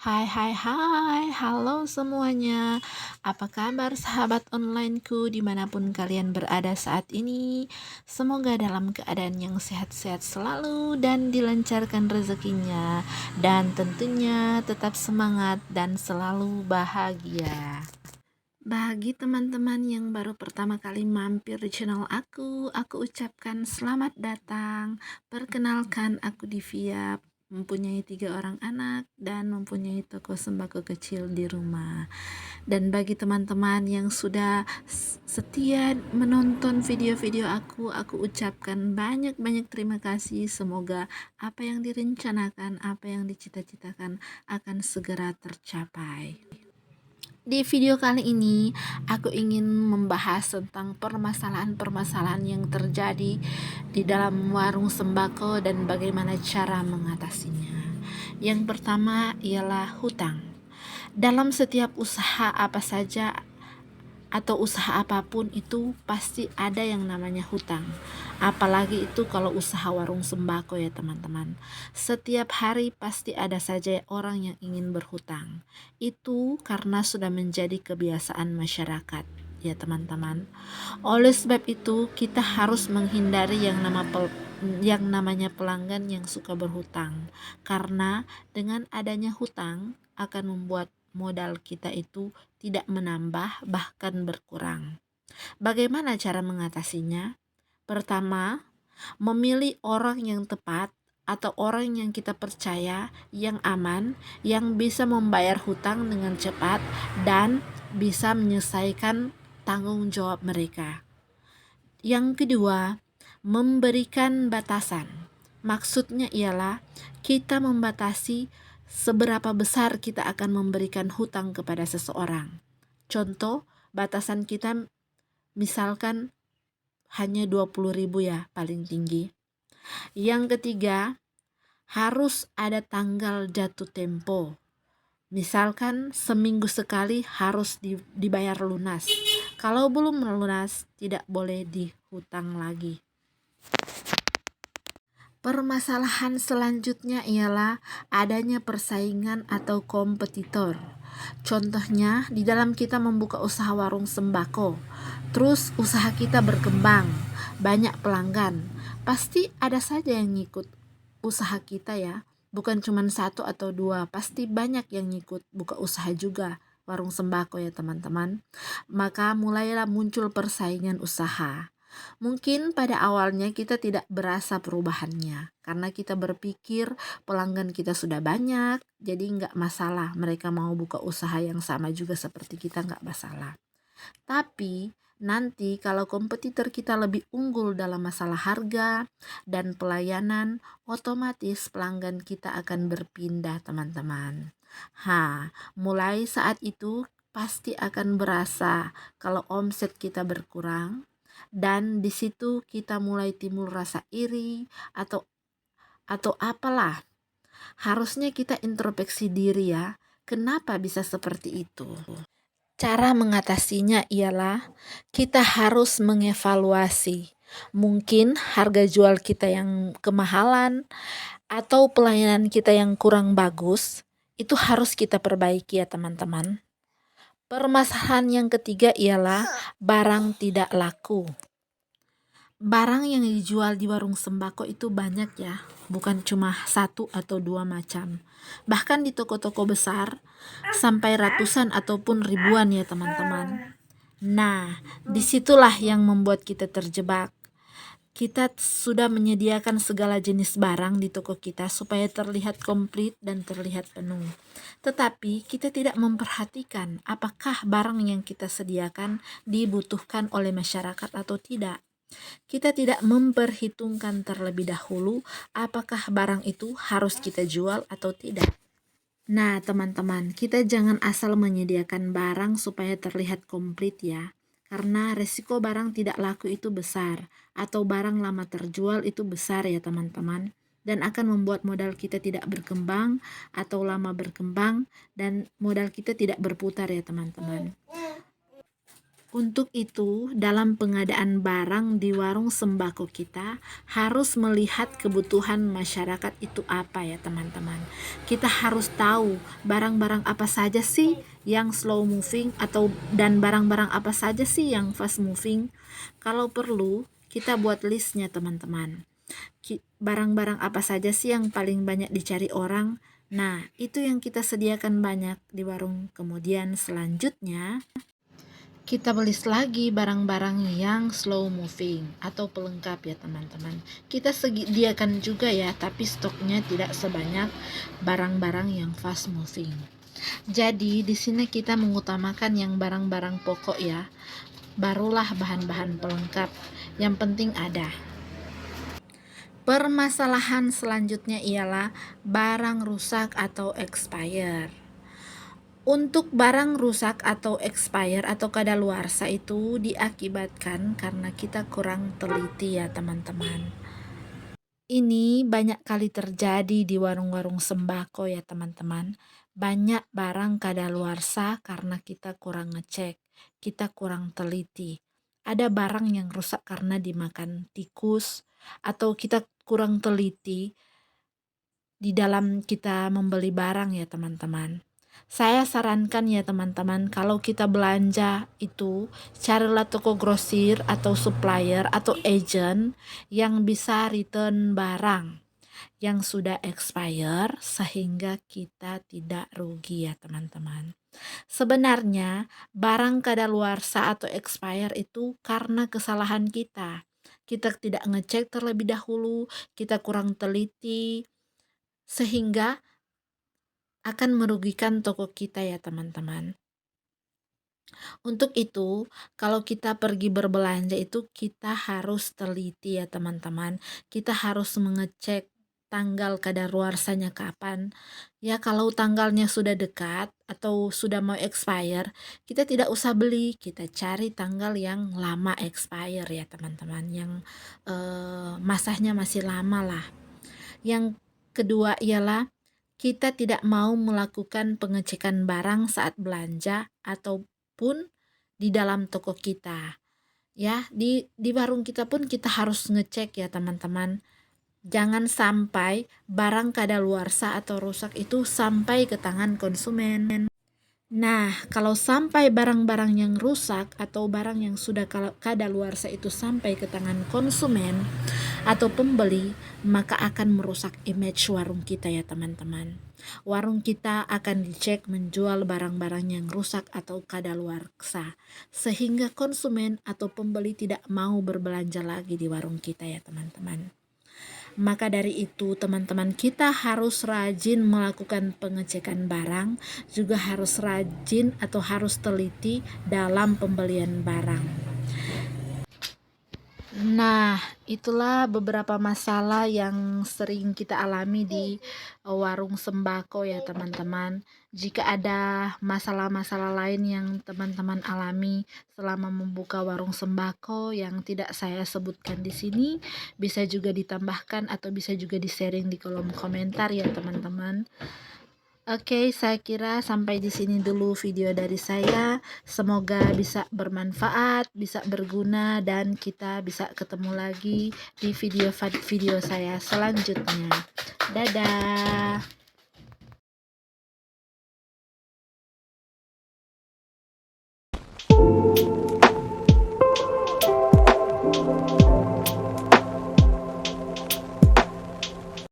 Hai hai hai, halo semuanya. Apa kabar sahabat onlineku dimanapun kalian berada saat ini? Semoga dalam keadaan yang sehat-sehat selalu dan dilancarkan rezekinya. Dan tentunya tetap semangat dan selalu bahagia. Bagi teman-teman yang baru pertama kali mampir di channel aku ucapkan selamat datang. Perkenalkan, aku Divya, mempunyai 3 orang anak dan mempunyai toko sembako kecil di rumah. Dan bagi teman-teman yang sudah setia menonton video-video aku ucapkan banyak-banyak terima kasih. Semoga apa yang direncanakan, apa yang dicita-citakan akan segera tercapai. Di video kali ini, aku ingin membahas tentang permasalahan-permasalahan yang terjadi di dalam warung sembako dan bagaimana cara mengatasinya. Yang pertama ialah hutang. Dalam setiap usaha apa saja atau usaha apapun itu pasti ada yang namanya hutang. Apalagi itu kalau usaha warung sembako ya teman-teman. Setiap hari pasti ada saja orang yang ingin berhutang. Itu karena sudah menjadi kebiasaan masyarakat ya teman-teman. Oleh sebab itu kita harus menghindari yang namanya pelanggan yang suka berhutang. Karena dengan adanya hutang akan membuat modal kita itu tidak menambah bahkan berkurang. Bagaimana cara mengatasinya? Pertama, memilih orang yang tepat atau orang yang kita percaya, yang aman, yang bisa membayar hutang dengan cepat dan bisa menyelesaikan tanggung jawab mereka. Yang kedua, memberikan batasan. Maksudnya ialah kita membatasi seberapa besar kita akan memberikan hutang kepada seseorang. Contoh, batasan kita misalkan hanya 20.000 ya paling tinggi. Yang ketiga, harus ada tanggal jatuh tempo. Misalkan seminggu sekali harus dibayar lunas. Kalau belum lunas, tidak boleh dihutang lagi. Permasalahan selanjutnya ialah adanya persaingan atau kompetitor. Contohnya, di dalam kita membuka usaha warung sembako, terus usaha kita berkembang, banyak pelanggan, pasti ada saja yang ngikut usaha kita ya. Bukan cuma 1 atau 2, pasti banyak yang ngikut buka usaha juga warung sembako ya teman-teman. Maka mulailah muncul persaingan usaha. Mungkin pada awalnya kita tidak berasa perubahannya karena kita berpikir pelanggan kita sudah banyak, jadi nggak masalah mereka mau buka usaha yang sama juga seperti kita, nggak masalah. Tapi nanti kalau kompetitor kita lebih unggul dalam masalah harga dan pelayanan, otomatis pelanggan kita akan berpindah teman-teman. Mulai saat itu pasti akan berasa kalau omset kita berkurang, dan di situ kita mulai timbul rasa iri atau apalah. Harusnya kita introspeksi diri ya. Kenapa bisa seperti itu? Cara mengatasinya ialah kita harus mengevaluasi. Mungkin harga jual kita yang kemahalan atau pelayanan kita yang kurang bagus, itu harus kita perbaiki ya teman-teman. Permasalahan yang ketiga ialah barang tidak laku. Barang yang dijual di warung sembako itu banyak ya, bukan cuma 1 atau 2 macam. Bahkan di toko-toko besar sampai ratusan ataupun ribuan ya teman-teman. Nah, disitulah yang membuat kita terjebak. Kita sudah menyediakan segala jenis barang di toko kita supaya terlihat komplit dan terlihat penuh. Tetapi kita tidak memperhatikan apakah barang yang kita sediakan dibutuhkan oleh masyarakat atau tidak. Kita tidak memperhitungkan terlebih dahulu apakah barang itu harus kita jual atau tidak. Nah, teman-teman, kita jangan asal menyediakan barang supaya terlihat komplit ya. Karena resiko barang tidak laku itu besar, atau barang lama terjual itu besar ya teman-teman. Dan akan membuat modal kita tidak berkembang atau lama berkembang dan modal kita tidak berputar ya teman-teman. Untuk itu, dalam pengadaan barang di warung sembako kita harus melihat kebutuhan masyarakat itu apa ya teman-teman. Kita harus tahu barang-barang apa saja sih yang slow moving dan barang-barang apa saja sih yang fast moving. Kalau perlu, kita buat listnya teman-teman. Barang-barang apa saja sih yang paling banyak dicari orang? Nah, itu yang kita sediakan banyak di warung. Kemudian selanjutnya kita beli lagi barang-barang yang slow moving atau pelengkap ya teman-teman. Kita sediakan juga ya, tapi stoknya tidak sebanyak barang-barang yang fast moving. Jadi di sini kita mengutamakan yang barang-barang pokok ya. Barulah bahan-bahan pelengkap. Yang penting ada. Permasalahan selanjutnya ialah barang rusak atau expire. Untuk barang rusak atau expire atau kadaluarsa itu diakibatkan karena kita kurang teliti ya teman-teman. Ini banyak kali terjadi di warung-warung sembako ya teman-teman. Banyak barang kadaluarsa karena kita kurang ngecek, kita kurang teliti. Ada barang yang rusak karena dimakan tikus atau kita kurang teliti di dalam kita membeli barang ya teman-teman. Saya sarankan ya teman-teman, kalau kita belanja itu carilah toko grosir atau supplier atau agent yang bisa return barang yang sudah expire sehingga kita tidak rugi ya teman-teman. Sebenarnya barang kadaluarsa atau expire itu karena kesalahan kita. Kita tidak ngecek terlebih dahulu, kita kurang teliti sehingga akan merugikan toko kita ya teman-teman. Untuk itu, kalau kita pergi berbelanja itu kita harus teliti ya teman-teman. Kita harus mengecek tanggal kadaluarsanya kapan. Ya kalau tanggalnya sudah dekat atau sudah mau expire, kita tidak usah beli. Kita cari tanggal yang lama expire ya teman-teman, yang masanya masih lama lah. Yang kedua ialah kita tidak mau melakukan pengecekan barang saat belanja ataupun di dalam toko kita. Ya, di warung kita pun kita harus ngecek ya teman-teman. Jangan sampai barang kadaluarsa atau rusak itu sampai ke tangan konsumen. Nah, kalau sampai barang-barang yang rusak atau barang yang sudah kadaluarsa itu sampai ke tangan konsumen atau pembeli, maka akan merusak image warung kita ya teman-teman. Warung kita akan dicek menjual barang-barang yang rusak atau kadaluarsa, sehingga konsumen atau pembeli tidak mau berbelanja lagi di warung kita ya teman-teman. Maka dari itu teman-teman, kita harus rajin melakukan pengecekan barang, juga harus rajin atau harus teliti dalam pembelian barang. Nah, itulah beberapa masalah yang sering kita alami di warung sembako ya teman-teman. Jika ada masalah-masalah lain yang teman-teman alami selama membuka warung sembako yang tidak saya sebutkan di sini, bisa juga ditambahkan atau bisa juga di-sharing di kolom komentar ya teman-teman. Oke, saya kira sampai di sini dulu video dari saya. Semoga bisa bermanfaat, bisa berguna, dan kita bisa ketemu lagi di video-video saya selanjutnya. Dadah.